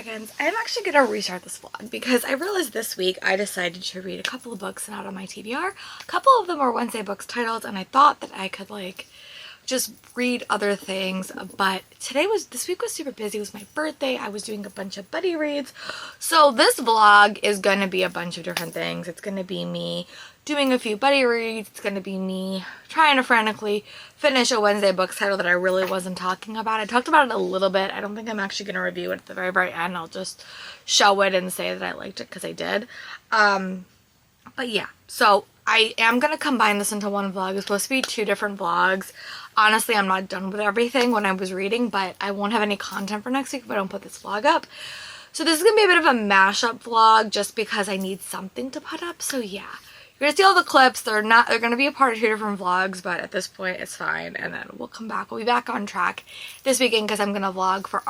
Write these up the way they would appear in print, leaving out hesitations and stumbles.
Chickens. I'm actually gonna restart this vlog because I realized this week I decided to read a couple of books out on my TBR. A couple of them were Wednesday books titles, and I thought that I could like just read other things, but this week was super busy. It was my birthday. I was doing a bunch of buddy reads. So this vlog is gonna be a bunch of different things. It's gonna be me doing a few buddy reads. It's gonna be me trying to frantically finish a Wednesday books title that I really wasn't talking about. I talked about it a little bit. I don't think I'm actually gonna review it at the very, very end. I'll just show it and say that I liked it because I did. But yeah, so I am gonna combine this into one vlog. It's supposed to be two different vlogs. Honestly, I'm not done with everything when I was reading, but I won't have any content for next week if I don't put this vlog up. So this is gonna be a bit of a mashup vlog just because I need something to put up. So yeah, you're gonna see all the clips. They're gonna be a part of two different vlogs, but at this point it's fine. And then we'll come back. We'll be back on track this weekend because I'm gonna vlog for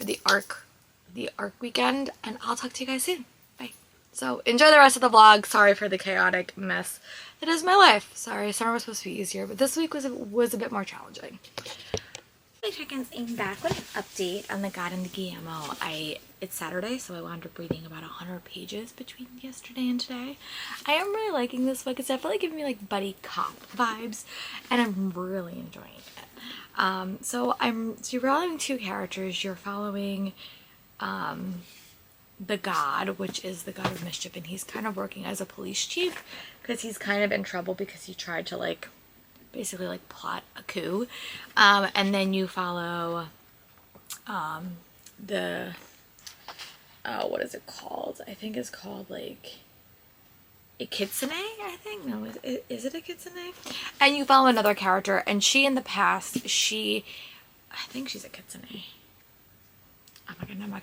the ARC weekend, and I'll talk to you guys soon. Bye. So enjoy the rest of the vlog. Sorry for the chaotic mess that is my life. Sorry, summer was supposed to be easier, but this week was a bit more challenging. Hey chickens, I'm back with an update on the God and the Guillermo. It's Saturday, so I wound up reading about 100 pages between yesterday and today. I am really liking this book. It's definitely giving me like buddy cop vibes, and I'm really enjoying it. So you're following two characters. You're following the God, which is the God of mischief, and he's kind of working as a police chief because he's kind of in trouble because he tried to like basically like plot a coup. And then you follow what is it called? I think it's called like a kitsune, I think. No, is it a kitsune? And you follow another character, and she in the past, I think she's a kitsune. I'm not gonna know.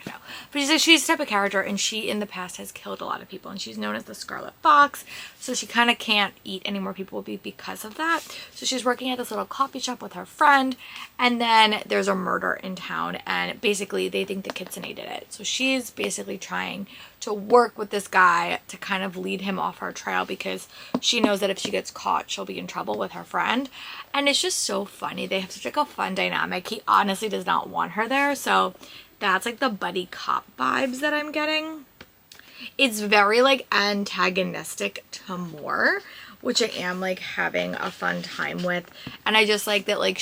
But she's a type of character, and she in the past has killed a lot of people, and she's known as the Scarlet Fox, so she kind of can't eat any more people because of that. So she's working at this little coffee shop with her friend, and then there's a murder in town, and basically they think the kitsune did it. So she's basically trying to work with this guy to kind of lead him off her trail because she knows that if she gets caught, she'll be in trouble with her friend. And it's just so funny. They have such like a fun dynamic. He honestly does not want her there, so that's like the buddy cop vibes that I'm getting. It's very like antagonistic to Moore, which I am like having a fun time with. And I just like that like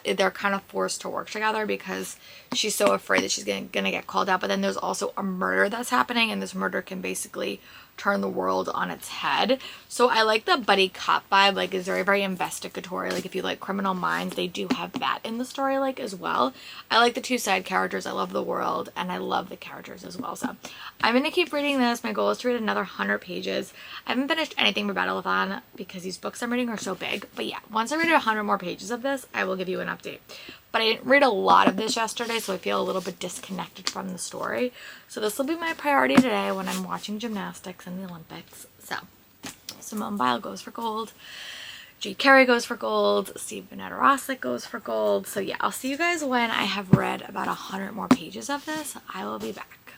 they're kind of forced to work together because she's so afraid that she's gonna get called out. But then there's also a murder that's happening, and this murder can basically turn the world on its head. So I like the buddy cop vibe. Like it's very, very investigatory. Like if you like Criminal Minds, they do have that in the story like as well. I like the two side characters. I love the world, and I love the characters as well. So I'm gonna keep reading this. My goal is to read another 100 pages. I haven't finished anything for readathon because these books I'm reading are so big. But yeah, once I read 100 more pages of this, I will give you an update. But I didn't read a lot of this yesterday, so I feel a little bit disconnected from the story. So this will be my priority today when I'm watching gymnastics and the Olympics. So Simone Biles goes for gold. Jade Carey goes for gold. Stephen Rosset goes for gold. So yeah, I'll see you guys when I have read about 100 more pages of this. I will be back.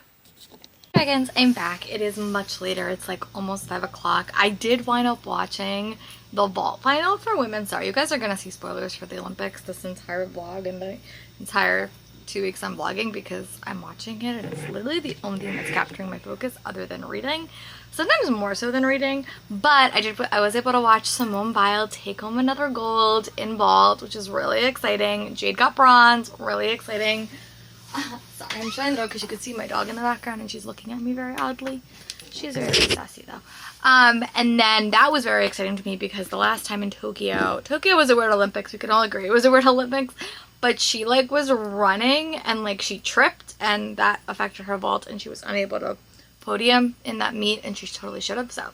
Dragons, I'm back. It is much later. It's like almost 5 o'clock. I did wind up watching the vault final for women. Sorry, you guys are gonna see spoilers for the Olympics this entire vlog and the entire 2 weeks I'm vlogging because I'm watching it, and it's literally the only thing that's capturing my focus other than reading. Sometimes more so than reading, but I was able to watch Simone Biles take home another gold in vault, which is really exciting. Jade got bronze, really exciting. Sorry, I'm trying though because you can see my dog in the background and she's looking at me very oddly. She's very sassy though. And then that was very exciting to me because the last time in Tokyo was a weird Olympics. We can all agree it was a weird Olympics, but she like was running and like she tripped and that affected her vault and she was unable to podium in that meet, and she totally should have. So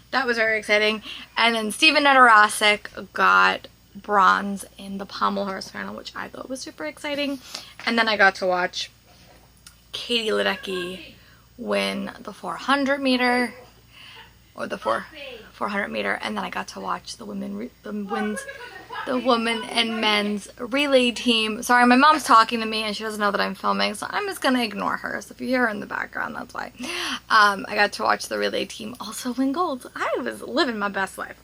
that was very exciting. And then Stephen Rosset got bronze in the pommel horse final, which I thought was super exciting. And then I got to watch Katie Ledecky win the 400 meter or the 400 meter, and then I got to watch the women and men's relay team. Sorry, my mom's talking to me and she doesn't know that I'm filming, so I'm just gonna ignore her. So if you hear her in the background, that's why. I got to watch the relay team also win gold. I was living my best life.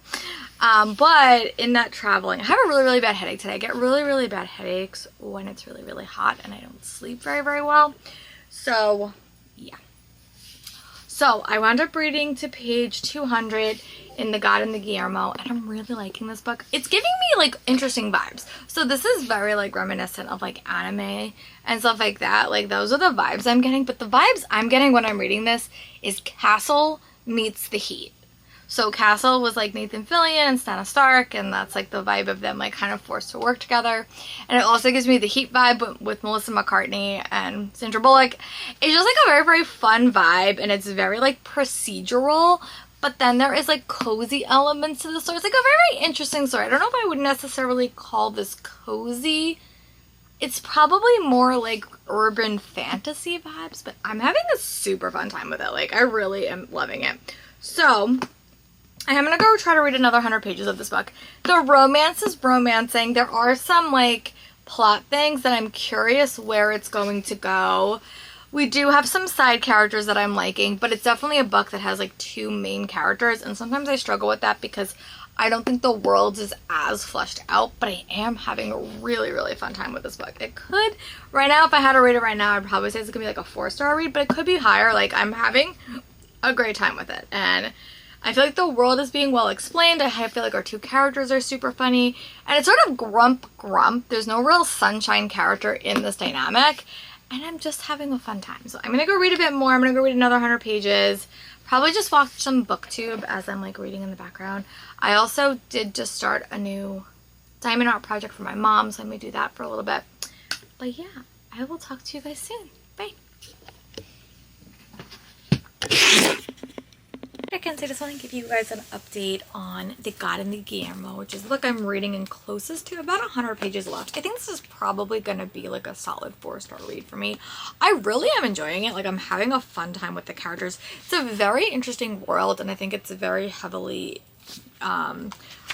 But in that traveling, I have a really, really bad headache today. I get really, really bad headaches when it's really, really hot and I don't sleep very, very well. So yeah. So I wound up reading to page 200 in The God and the Guillermo, and I'm really liking this book. It's giving me like interesting vibes. So this is very like reminiscent of like anime and stuff like that. Like those are the vibes I'm getting, but the vibes I'm getting when I'm reading this is Castle meets The Heat. So Castle was like Nathan Fillion and Stannis Stark, and that's like the vibe of them like kind of forced to work together. And it also gives me the Heat vibe with Melissa McCartney and Sandra Bullock. It's just like a very, very fun vibe, and it's very like procedural, but then there is like cozy elements to the story. It's like a very interesting story. I don't know if I would necessarily call this cozy. It's probably more like urban fantasy vibes, but I'm having a super fun time with it. Like I really am loving it. So I'm gonna go try to read another 100 pages of this book. The romance is romancing. There are some like plot things that I'm curious where it's going to go. We do have some side characters that I'm liking, but it's definitely a book that has like 2 main characters, and sometimes I struggle with that because I don't think the world is as fleshed out, but I am having a really, really fun time with this book. It could, right now, if I had to rate it right now, I'd probably say it's gonna be like a 4-star read, but it could be higher. Like I'm having a great time with it, and I feel like the world is being well explained. I feel like our 2 characters are super funny. And it's sort of grump. There's no real sunshine character in this dynamic. And I'm just having a fun time. So I'm going to go read a bit more. I'm going to go read another 100 pages. Probably just watch some booktube as I'm like reading in the background. I also did just start a new diamond art project for my mom. So I may do that for a little bit. But yeah, I will talk to you guys soon. Bye. Seconds, I just want to give you guys an update on The God and the Guillermo, which is the book I'm reading and closest to. About 100 pages left. I think this is probably going to be like a solid 4-star read for me. I really am enjoying it. Like I'm having a fun time with the characters. It's a very interesting world, and I think it's very heavily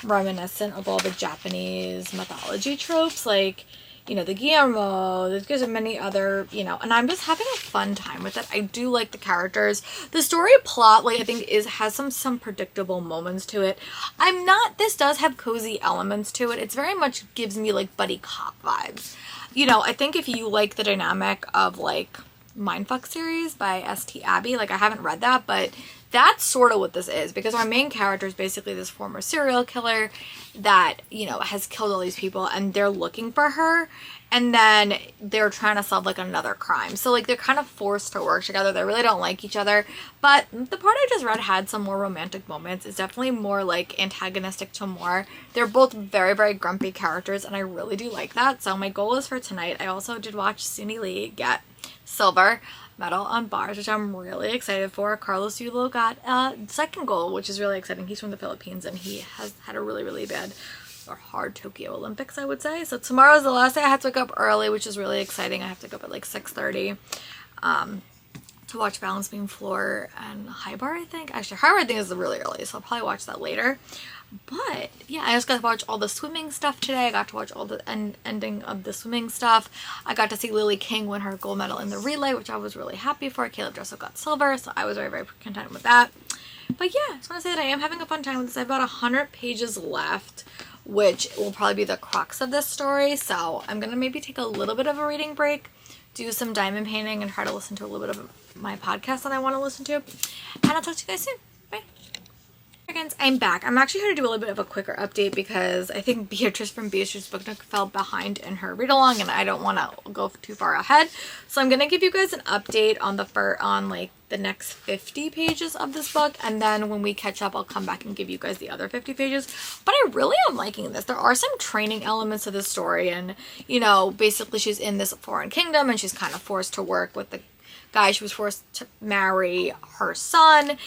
reminiscent of all the Japanese mythology tropes. Like, you know, the Guillermo, there's many other, you know, and I'm just having a fun time with it. I do like the characters. The story plot, like, I think has some predictable moments to it. This does have cozy elements to it. It's very much gives me, like, buddy cop vibes. You know, I think if you like the dynamic of, like, Mindfuck series by S.T. Abbey, like, I haven't read that, but that's sort of what this is, because our main character is basically this former serial killer that, you know, has killed all these people, and they're looking for her, and then they're trying to solve like another crime. So like they're kind of forced to work together. They really don't like each other, but the part I just read had some more romantic moments. It's definitely more like antagonistic to more. They're both very, very grumpy characters, and I really do like that. So my goal is for tonight. I also did watch Suni Lee get silver medal on bars, which I'm really excited for. Carlos Yulo got a second goal, which is really exciting. He's from the Philippines, and he has had a really, really bad or hard Tokyo Olympics, I would say. So tomorrow's the last day. I have to wake up early, which is really exciting. I have to go up at like 6:30 to watch Balance Beam Floor and High Bar, I think. Actually, High Bar I think is really early, so I'll probably watch that later. But yeah, I just got to watch all the swimming stuff today. I got to watch all the ending of the swimming stuff. I got to see Lily King win her gold medal in the relay, which I was really happy for. Caleb Dressel got silver, so I was very, very content with that. But yeah, I just want to say that I am having a fun time with this. I have about 100 pages left, which will probably be the crux of this story. So I'm going to maybe take a little bit of a reading break, do some diamond painting, and try to listen to a little bit of my podcast that I want to listen to. And I'll talk to you guys soon. Bye. I'm back. I'm actually going to do a little bit of a quicker update because I think Beatrice from Beatrice's Book Nook fell behind in her read along, and I don't want to go too far ahead. So I'm going to give you guys an update on the next 50 pages of this book, and then when we catch up, I'll come back and give you guys the other 50 pages. But I really am liking this. There are some training elements to this story, and you know, basically she's in this foreign kingdom and she's kind of forced to work with the guy she was forced to marry her son.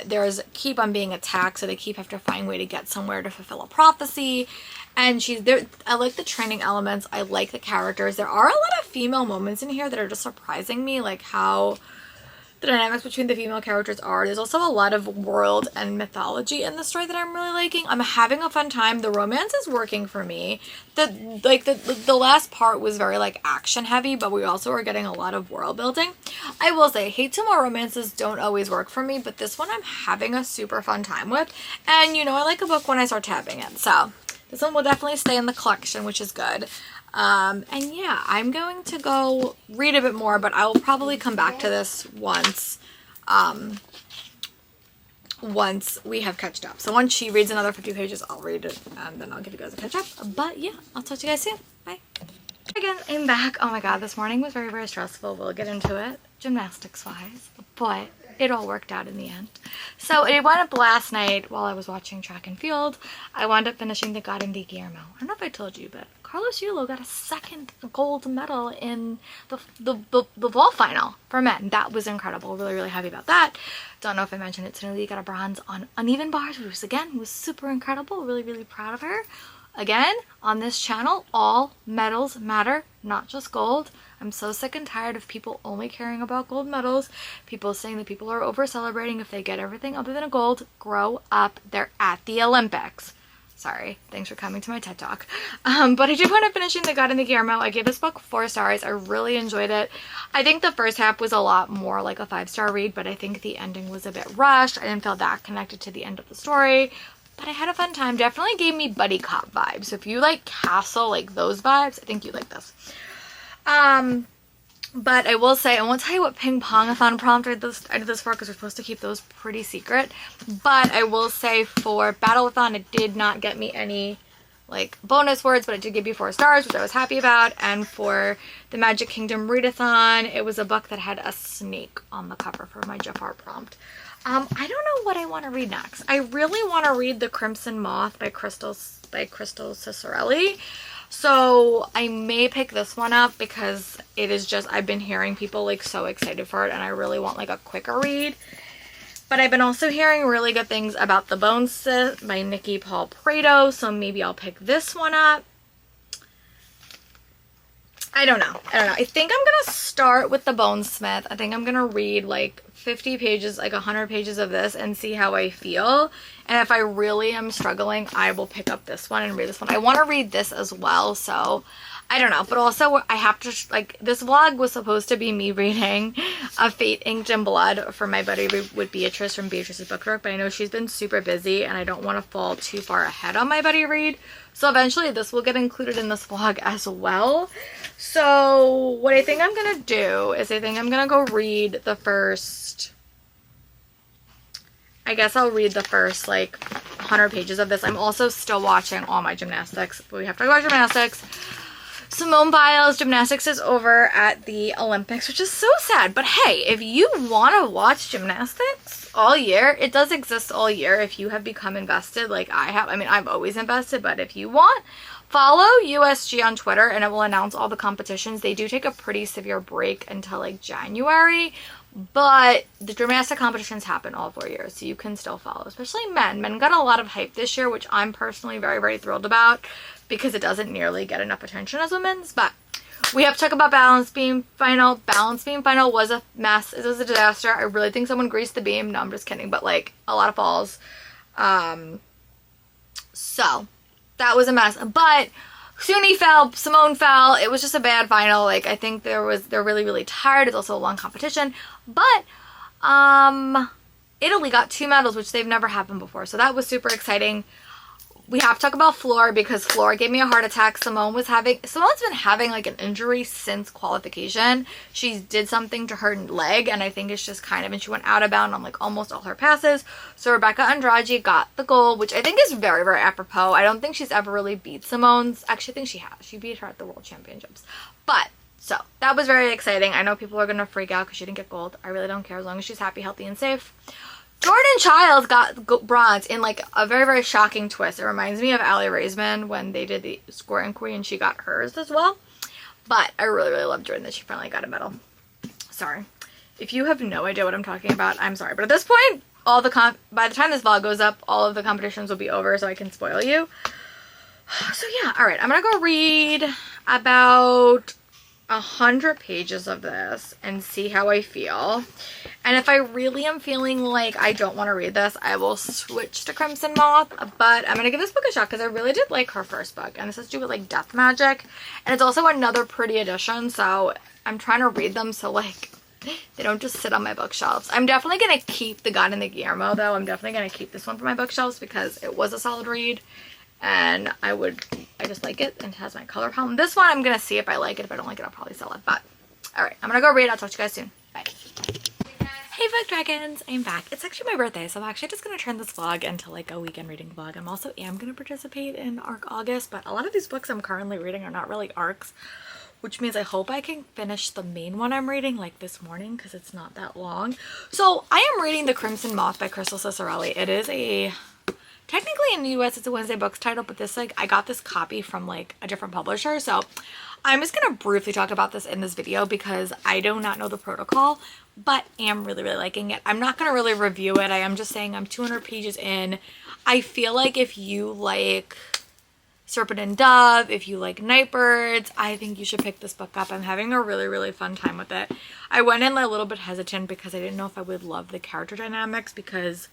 There's keep on being attacked, so they keep have to find a way to get somewhere to fulfill a prophecy. And she's there. I like the training elements. I like the characters. There are a lot of female moments in here that are just surprising me, like how the dynamics between the female characters are. There's also a lot of world and mythology in the story that I'm really liking. I'm having a fun time. The romance is working for me. The last part was very like action heavy, but we also are getting a lot of world building. I will say, hate to more romances don't always work for me, but this one I'm having a super fun time with. And you know, I like a book when I start tapping it. So this one will definitely stay in the collection, which is good. And yeah, I'm going to go read a bit more, but I will probably come back to this once we have catched up. So once she reads another 50 pages, I'll read it, and then I'll give you guys a catch up. But yeah, I'll talk to you guys soon. Bye. Again, I'm back. Oh my god, this morning was very, very stressful. We'll get into it, gymnastics-wise, but it all worked out in the end. So it wound up last night while I was watching track and field. I wound up finishing the Garden de Guillermo. I don't know if I told you, but Carlos Yulo got a second gold medal in the ball final for men. That was incredible. Really, really happy about that. Don't know if I mentioned it today. He got a bronze on uneven bars, which was super incredible. Really, really proud of her. Again, on this channel, all medals matter, not just gold. I'm so sick and tired of people only caring about gold medals. People saying that people are over celebrating if they get everything other than a gold. Grow up. They're at the Olympics. Sorry. Thanks for coming to my TED Talk. But I did want to finish the Garden de Guillermo. I gave this book 4 stars. I really enjoyed it. I think the first half was a lot more like a 5-star read, but I think the ending was a bit rushed. I didn't feel that connected to the end of the story. But I had a fun time. Definitely gave me buddy cop vibes. So if you like Castle, like those vibes, I think you like this. But I will say, I won't tell you what ping pong-a-thon prompt I did this for, because we're supposed to keep those pretty secret. But I will say for Battle-a-thon, it did not get me any like bonus words, but it did give you 4 stars, which I was happy about. And for the Magic Kingdom readathon, it was a book that had a snake on the cover for my Jafar prompt. I don't know what I want to read next. I really want to read The Crimson Moth by Crystal Cicerelli. So I may pick this one up because it is just, I've been hearing people like so excited for it, and I really want like a quicker read. But I've been also hearing really good things about The Bone Smith by Nikki Paul Prado, so maybe I'll pick this one up. I don't know. I think I'm going to start with The Bone Smith. I think I'm going to read like 50 pages, like 100 pages of this and see how I feel. And if I really am struggling, I will pick up this one and read this one. I want to read this as well, so I don't know. But also, I have to, like, this vlog was supposed to be me reading A Fate Inked in Blood for my buddy with Beatrice from Beatrice's Book Work, but I know she's been super busy and I don't want to fall too far ahead on my buddy read. So eventually this will get included in this vlog as well. So what I think I'm going to do is I think I'm going to go read the first, I guess I'll read the first like 100 pages of this. I'm also still watching all my gymnastics, but we have to go to gymnastics. Simone Biles' gymnastics is over at the Olympics, which is so sad. But hey, if you want to watch gymnastics all year, it does exist all year if you have become invested like I have. I mean, I've always invested, but if you want, follow USG on Twitter and it will announce all the competitions. They do take a pretty severe break until like January, but the gymnastic competitions happen all 4 years, so you can still follow, especially men. Men got a lot of hype this year, which I'm personally very, very thrilled about, because it doesn't nearly get enough attention as women's. But we have to talk about balance beam final. Balance beam final was a mess. It was a disaster. I really think someone greased the beam. No, I'm just kidding. But like a lot of falls. So that was a mess. But Suni fell, Simone fell. It was just a bad final. Like I think they're really, really tired. It's also a long competition. But Italy got 2 medals, which they've never happened before. So that was super exciting. We have to talk about Floor, because Floor gave me a heart attack. Simone's been having like an injury since qualification. She did something to her leg, and I think it's just kind of, and she went out of bound on like almost all her passes. So Rebecca Andrade got the gold, which I think is very, very apropos. I don't think she's ever really beat Simone's. Actually, I think she has. She beat her at the World Championships. But, so, that was very exciting. I know people are going to freak out because she didn't get gold. I really don't care as long as she's happy, healthy, and safe. Jordan Childs got bronze in like a very, very shocking twist. It reminds me of Allie Raisman when they did the score inquiry and she got hers as well. But I really, really love Jordan that she finally got a medal. Sorry. If you have no idea what I'm talking about, I'm sorry. But at this point, by the time this vlog goes up, all of the competitions will be over, so I can spoil you. So yeah, alright. I'm going to go read about 100 pages of this and see how I feel. And if I really am feeling like I don't want to read this, I will switch to Crimson Moth. But I'm going to give this book a shot because I really did like her first book. And this has to do with like death magic. And it's also another pretty edition. So I'm trying to read them so like they don't just sit on my bookshelves. I'm definitely going to keep the Garden de Guillermo though. I'm definitely going to keep this one for my bookshelves because it was a solid read. and I just like it, and it has my color palette. This one I'm gonna see if I like it. If I don't like it, I'll probably sell it. But all right, I'm gonna go read. I'll talk to you guys soon. Bye. Hey Book Dragons, I'm back. It's actually my birthday, so I'm actually just gonna turn this vlog into like a weekend reading vlog. I'm also gonna participate in ARC August, but a lot of these books I'm currently reading are not really ARCs, which means I hope I can finish the main one I'm reading like this morning because it's not that long. So I am reading The Crimson Moth by Crystal Cicerelli. It is technically in the US it's a Wednesday Books title, but this I got this copy from like a different publisher. So I'm just gonna briefly talk about this in this video because I do not know the protocol, but am really liking it. I'm not gonna really review it. I am just saying I'm 200 pages in. I feel like if you like Serpent and Dove, if you like Nightbirds, I think you should pick this book up. I'm having a really fun time with it. I went in a little bit hesitant because I didn't know if I would love the character dynamics because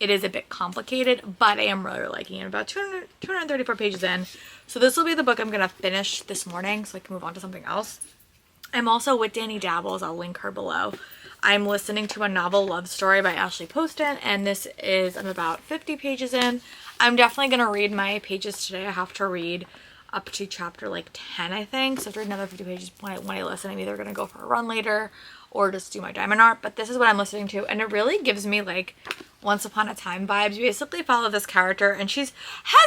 it is a bit complicated, but I am really liking it. About 234 pages in. So this will be the book I'm going to finish this morning so I can move on to something else. I'm also with Danny Dabbles. I'll link her below. I'm listening to a novel love story by Ashley Poston, and I'm about 50 pages in. I'm definitely going to read my pages today. I have to read up to chapter like 10, I think. So after another 50 pages when I listen, I'm either going to go for a run later or just do my diamond art. But this is what I'm listening to, and it really gives me like Once Upon a Time vibes. You basically follow this character, and has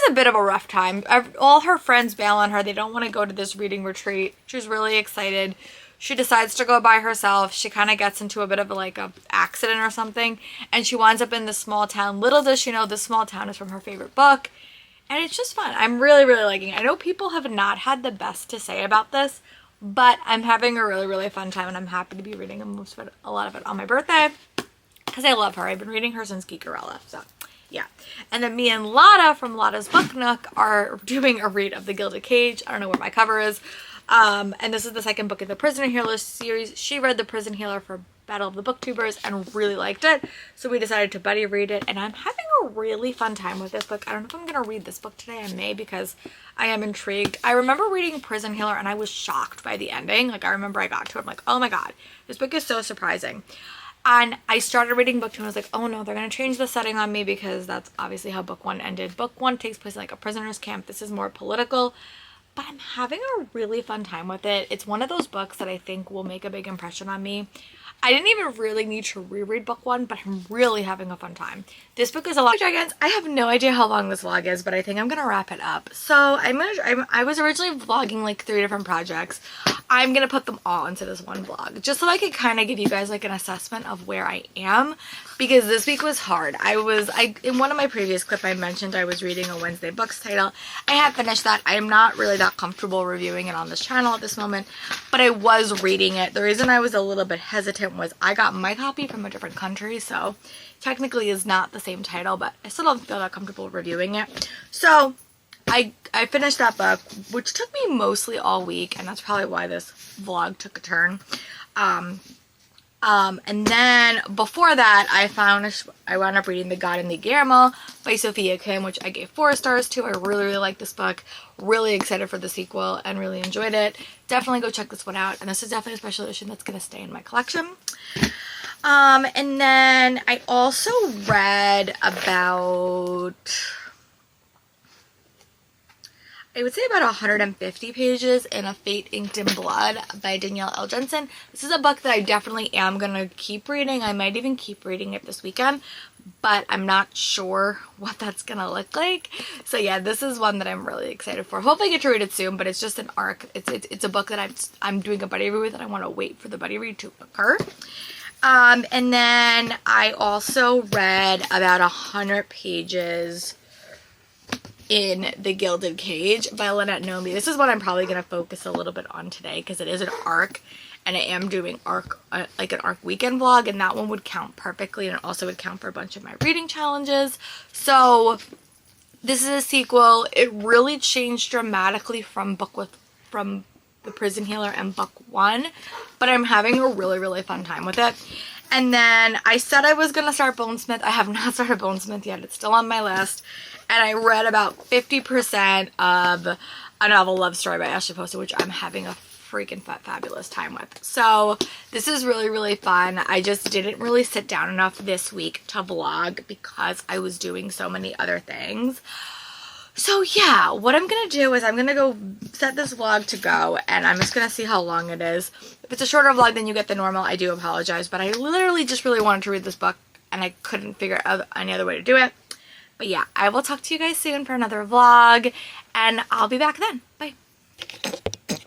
a bit of a rough time. All her friends bail on her. They don't want to go to this reading retreat. She's really excited. She decides to go by herself. She kind of gets into a bit of a accident or something, and she winds up in this small town. Little does she know this small town is from her favorite book, and it's just fun. I'm really liking it. I know people have not had the best to say about this, but I'm having a really fun time, and I'm happy to be reading a lot of it on my birthday because I love her. I've been reading her since Geekerella, so yeah. And then me and Lotta from Lotta's Book Nook are doing a read of The Gilded Cage. I don't know where my cover is. And this is the second book in the Prison Healer series. She read The Prison Healer for Battle of the Booktubers and really liked it, so we decided to buddy read it, and I'm having a really fun time with this book. I don't know if I'm gonna read this book today. I may, because I am intrigued. I remember reading Prison Healer and I was shocked by the ending. Like, I remember I got to it, I'm like, oh my god, this book is so surprising. And I started reading book 2 and I was like, oh no, they're gonna change the setting on me because that's obviously how book 1 ended. Book 1 takes place in like a prisoner's camp. This is more political, but I'm having a really fun time with it. It's one of those books that I think will make a big impression on me. I didn't even really need to reread book 1, but I'm really having a fun time. This book is a lot. Dragons, I have no idea how long this vlog is, but I think I'm gonna wrap it up. So I was originally vlogging like 3 different projects. I'm gonna put them all into this one vlog, just so I could kind of give you guys like an assessment of where I am, because this week was hard. In one of my previous clips I mentioned I was reading a Wednesday Books title. I have finished that. I am not really that comfortable reviewing it on this channel at this moment, but I was reading it. The reason I was a little bit hesitant was I got my copy from a different country, so technically is not the same title, but I still don't feel that comfortable reviewing it. So I finished that book, which took me mostly all week, and that's probably why this vlog took a turn. And then before that, I wound up reading The God and the Guillermo by Sophia Kim, which I gave 4 stars to. I really like this book. Really excited for the sequel and really enjoyed it. Definitely go check this one out. And this is definitely a special edition that's going to stay in my collection. And then I also read about, I would say about 150 pages in A Fate Inked in Blood by Danielle L. Jensen. This is a book that I definitely am going to keep reading. I might even keep reading it this weekend, but I'm not sure what that's going to look like. So yeah, this is one that I'm really excited for. Hopefully I get to read it soon, but it's just an arc. It's a book that I'm doing a buddy read with, and I want to wait for the buddy read to occur. And then I also read about 100 pages in The Gilded Cage by Lynette Nomi. This is what I'm probably going to focus a little bit on today because it is an arc, and I am doing like an arc weekend vlog, and that one would count perfectly, and it also would count for a bunch of my reading challenges. So this is a sequel. It really changed dramatically from The Prison Healer and book 1, but I'm having a really fun time with it. And then I said I was going to start Bonesmith. I have not started Bonesmith yet. It's still on my list. And I read about 50% of A Novel Love Story by Ashley Poston, which I'm having a freaking fabulous time with. So this is really fun. I just didn't really sit down enough this week to vlog because I was doing so many other things. So yeah, what I'm gonna do is I'm gonna go set this vlog to go, and I'm just gonna see how long it is. If it's a shorter vlog than you get the normal, I do apologize, but I literally just really wanted to read this book and I couldn't figure out any other way to do it. But yeah, I will talk to you guys soon for another vlog, and I'll be back then. Bye.